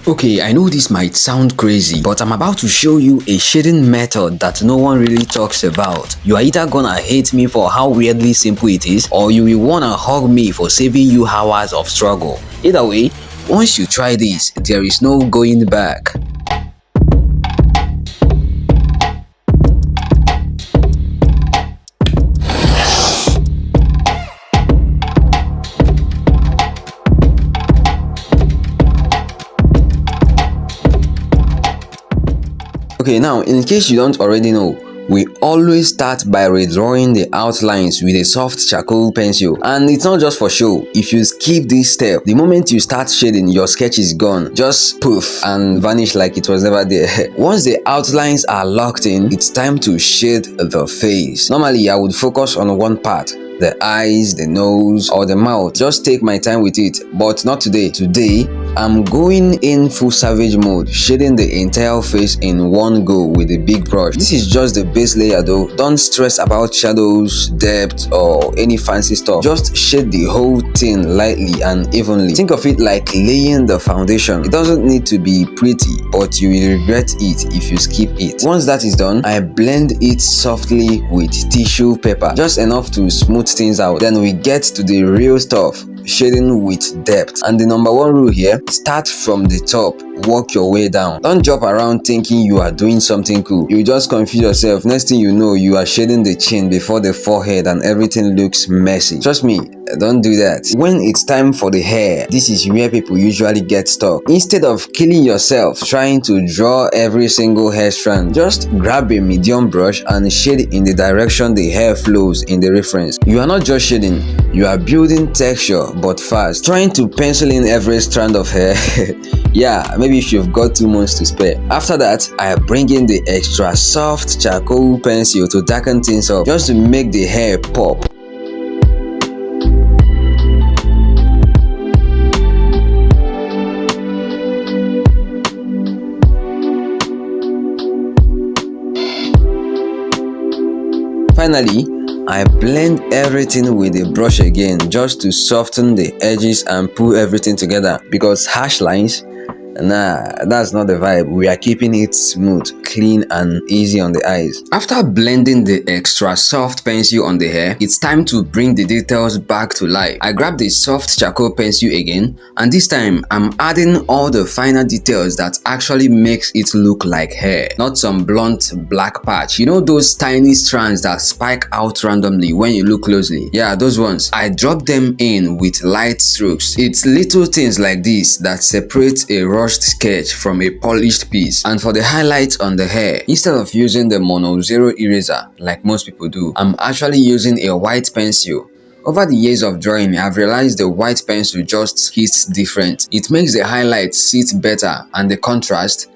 Okay, I know this might sound crazy, but I'm about to show you a shading method that no one really talks about. You are either gonna hate me for how weirdly simple it is, or you will wanna hug me for saving you hours of struggle. Either way, once you try this, there is no going back. Okay, now in case you don't already know, we always start by redrawing the outlines with a soft charcoal pencil, and it's not just for show. If you skip this step, the moment you start shading, your sketch is gone, just poof and vanish like it was never there. Once the outlines are locked in, it's time to shade the face. Normally I would focus on one part, the eyes, the nose, or the mouth. Just take my time with it, but not today. Today, I'm going in full savage mode, shading the entire face in one go with a big brush. This is just the base layer though. Don't stress about shadows, depth, or any fancy stuff. Just shade the whole thing lightly and evenly. Think of it like laying the foundation. It doesn't need to be pretty, but you will regret it if you skip it. Once that is done, I blend it softly with tissue paper, just enough to smooth things out. Then we get to the real stuff, shading with depth. And the number one rule here, start from the top, work your way down. Don't jump around thinking you are doing something cool. You just confuse yourself. Next thing you know, you are shading the chin before the forehead and everything looks messy. Trust me, don't do that. When it's time for the hair, this is where people usually get stuck. Instead of killing yourself trying to draw every single hair strand, just grab a medium brush and shade in the direction the hair flows in the reference. You are not just shading, you are building texture but fast. Trying to pencil in every strand of hair yeah, maybe if you've got 2 months to spare. After that, I bring in the extra soft charcoal pencil to darken things up, just to make the hair pop. Finally, I blend everything with a brush again, just to soften the edges and pull everything together, because harsh lines, nah, that's not the vibe. We are keeping it smooth, clean and easy on the eyes. After blending the extra soft pencil on the hair, it's time to bring the details back to life. I grab the soft charcoal pencil again, and this time I'm adding all the finer details that actually makes it look like hair, not some blunt black patch. You know those tiny strands that spike out randomly when you look closely? Yeah, those ones. I drop them in with light strokes. It's little things like this that separate a rushed sketch from a polished piece. And for the highlights on the hair, instead of using the mono zero eraser like most people do, I'm actually using a white pencil. Over the years of drawing, I've realized the white pencil just hits different. It makes the highlights sit better, and the contrast,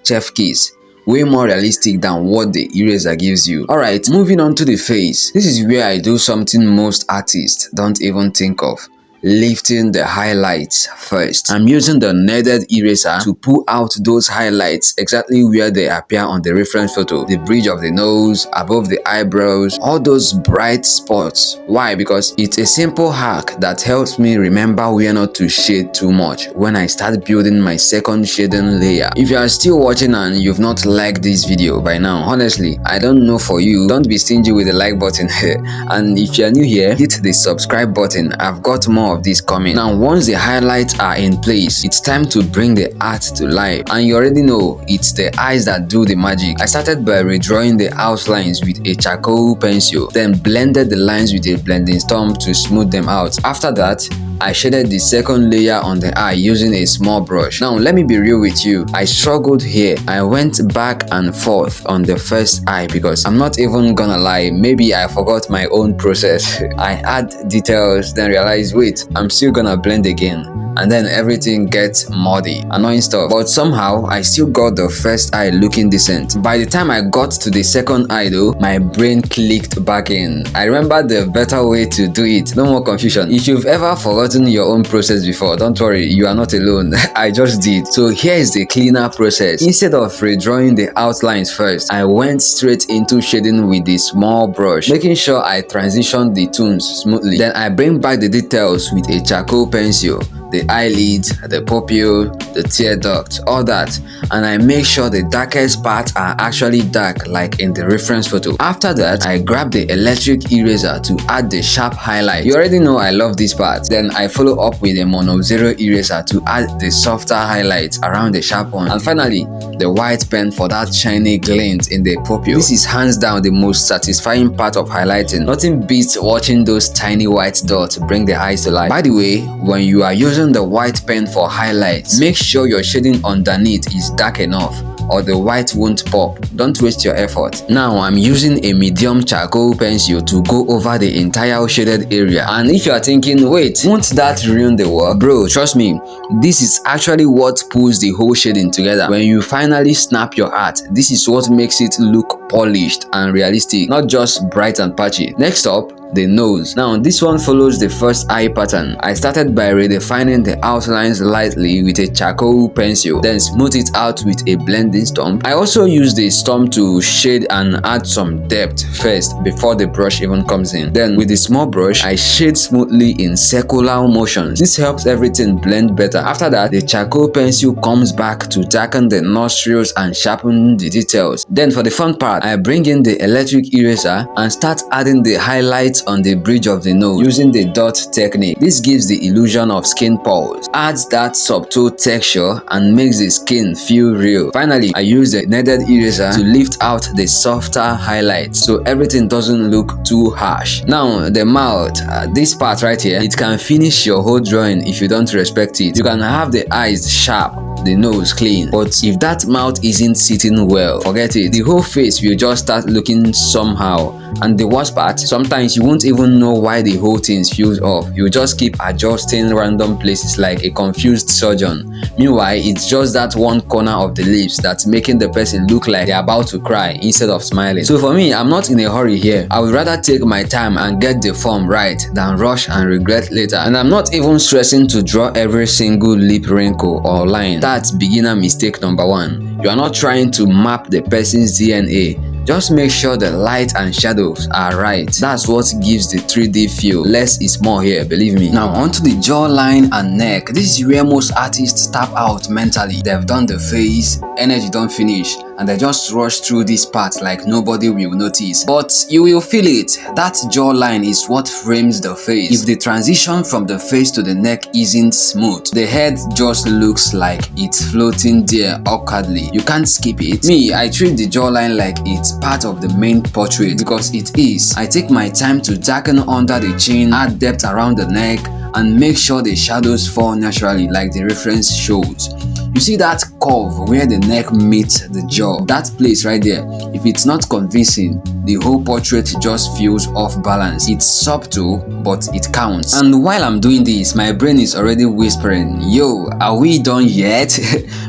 chef kiss, way more realistic than what the eraser gives you. Alright, moving on to the face. This is where I do something most artists don't even think of. Lifting the highlights first. I'm using the kneaded eraser to pull out those highlights exactly where they appear on the reference photo. The bridge of the nose, above the eyebrows, all those bright spots. Why? Because it's a simple hack that helps me remember where not to shade too much when I start building my second shading layer. If you are still watching and you've not liked this video by now, honestly, I don't know for you. Don't be stingy with the like button here. And if you're new here, hit the subscribe button. I've got more of this coming. Now, once the highlights are in place, it's time to bring the art to life. And you already know, it's the eyes that do the magic. I started by redrawing the outlines with a charcoal pencil, then blended the lines with a blending stump to smooth them out. After that, I shaded the second layer on the eye using a small brush. Now, let me be real with you. I struggled here. I went back and forth on the first eye because I'm not even gonna lie, maybe I forgot my own process. I add details, then realize, wait, I'm still gonna blend again. And then everything gets muddy, annoying stuff. But somehow, I still got the first eye looking decent. By the time I got to the second eye though, my brain clicked back in. I remember the better way to do it. No more confusion. If you've ever forgotten your own process before, don't worry, you are not alone. I just did. So here is the cleaner process. Instead of redrawing the outlines first, I went straight into shading with the small brush, making sure I transitioned the tones smoothly. Then I bring back the details with a charcoal pencil. the eyelid, the pupil, the tear duct, all that, and I make sure the darkest parts are actually dark like in the reference photo. After that, I grab the electric eraser to add the sharp highlight. You already know I love this part. Then I follow up with a mono zero eraser to add the softer highlights around the sharp one, and finally the white pen for that shiny glint in the pupil. This is hands down the most satisfying part of highlighting. Nothing beats watching those tiny white dots bring the eyes to life. By the way, when you are using the white pen for highlights, make sure your shading underneath is dark enough or the white won't pop. Don't waste your effort. Now I'm using a medium charcoal pencil to go over the entire shaded area. And if you are thinking, wait, won't that ruin the work? Bro, trust me, this is actually what pulls the whole shading together. When you finally snap your art, this is what makes it look polished and realistic, not just bright and patchy. Next up, the nose. Now this one follows the first eye pattern. I started by redefining the outlines lightly with a charcoal pencil, then smooth it out with a blending stump. I also use the stump to shade and add some depth first before the brush even comes in. Then with the small brush, I shade smoothly in circular motions. This helps everything blend better. After that, the charcoal pencil comes back to darken the nostrils and sharpen the details. Then for the fun part, I bring in the electric eraser and start adding the highlights on the bridge of the nose using the dot technique. This gives the illusion of skin pulse, adds that subtle texture and makes the skin feel real. Finally, I use the kneaded eraser to lift out the softer highlights so everything doesn't look too harsh. Now the mouth, this part right here, it can finish your whole drawing if you don't respect it. You can have the eyes sharp, the nose clean, but if that mouth isn't sitting well, forget it. The whole face will just start looking somehow. And the worst part, sometimes you won't even know why the whole thing feels off. You just keep adjusting random places like a confused surgeon. Meanwhile, it's just that one corner of the lips that's making the person look like they're about to cry instead of smiling. So for me, I'm not in a hurry here. I would rather take my time and get the form right than rush and regret later. And I'm not even stressing to draw every single lip wrinkle or line. That's beginner mistake number one. You are not trying to map the person's DNA. Just make sure the light and shadows are right. That's what gives the 3D feel. Less is more here, believe me. Now onto the jawline and neck. This is where most artists tap out mentally. They've done the face, energy don't finish, and they just rush through this part like nobody will notice. But you will feel it. That jawline is what frames the face. If the transition from the face to the neck isn't smooth, the head just looks like it's floating there awkwardly. You can't skip it. Me, I treat the jawline like it's part of the main portrait because it is. I take my time to darken under the chin, add depth around the neck, and make sure the shadows fall naturally like the reference shows. You see that curve where the neck meets the jaw? That place right there, if it's not convincing, the whole portrait just feels off balance. It's subtle, but it counts. And while I'm doing this, my brain is already whispering, yo, are we done yet?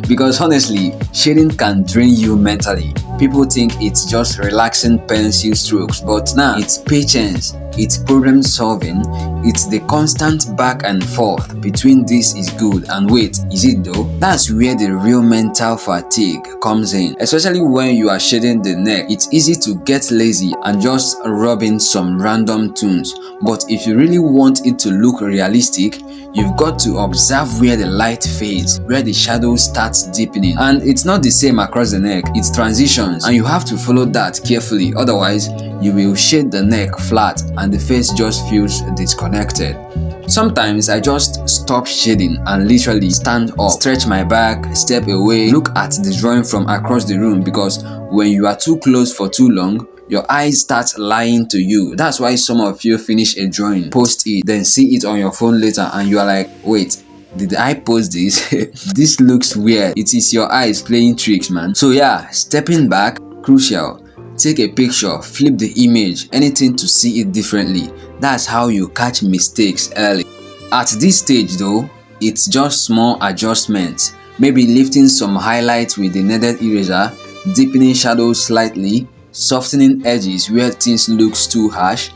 Because honestly, shading can drain you mentally. People think it's just relaxing pencil strokes, but nah, it's patience, it's problem solving, it's the constant back and forth between this is good and wait, is it though? That's where the real mental fatigue comes in, especially when you are shading the neck. It's easy to get lazy and just rub in some random tones, but if you really want it to look realistic, you've got to observe where the light fades, where the shadow starts deepening. And it's not the same across the neck, it's transitions, and you have to follow that carefully, otherwise you will shade the neck flat and the face just feels disconnected. Sometimes I just stop shading and literally stand up, stretch my back, step away, look at the drawing from across the room, because when you are too close for too long, your eyes start lying to you. That's why some of you finish a drawing, post it, then see it on your phone later and you are like, wait, did I post this? This looks weird. It is your eyes playing tricks, man. So yeah, stepping back, crucial. Take a picture, flip the image, anything to see it differently. That's how you catch mistakes early. At this stage though, it's just small adjustments. Maybe lifting some highlights with the kneaded eraser, deepening shadows slightly, softening edges where things looks too harsh.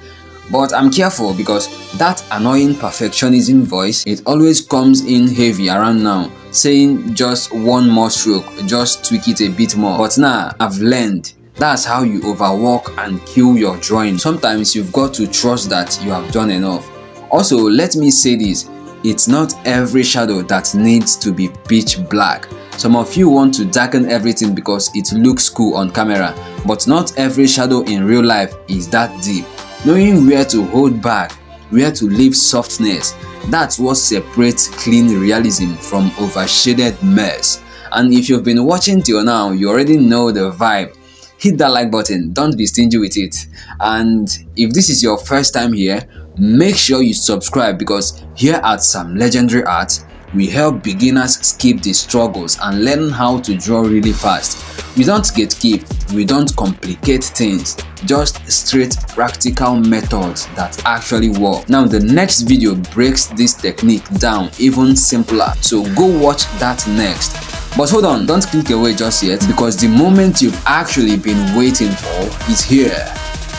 But I'm careful because that annoying perfectionism voice, it always comes in heavy around now, saying just one more stroke, just tweak it a bit more. But nah, I've learned. That's how you overwork and kill your drawing. Sometimes you've got to trust that you have done enough. Also, let me say this. it's not every shadow that needs to be pitch black. Some of you want to darken everything because it looks cool on camera, but not every shadow in real life is that deep. Knowing where to hold back, where to leave softness, that's what separates clean realism from overshaded mess. And if you've been watching till now, you already know the vibe. Hit that like button, don't be stingy with it. And if this is your first time here, make sure you subscribe, because here at Some Legendary Art, we help beginners skip the struggles and learn how to draw really fast. We don't gatekeep, we don't complicate things, just straight practical methods that actually work. Now the next video breaks this technique down even simpler, so go watch that next. But hold on, don't click away just yet, because the moment you've actually been waiting for is here.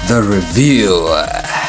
The reveal.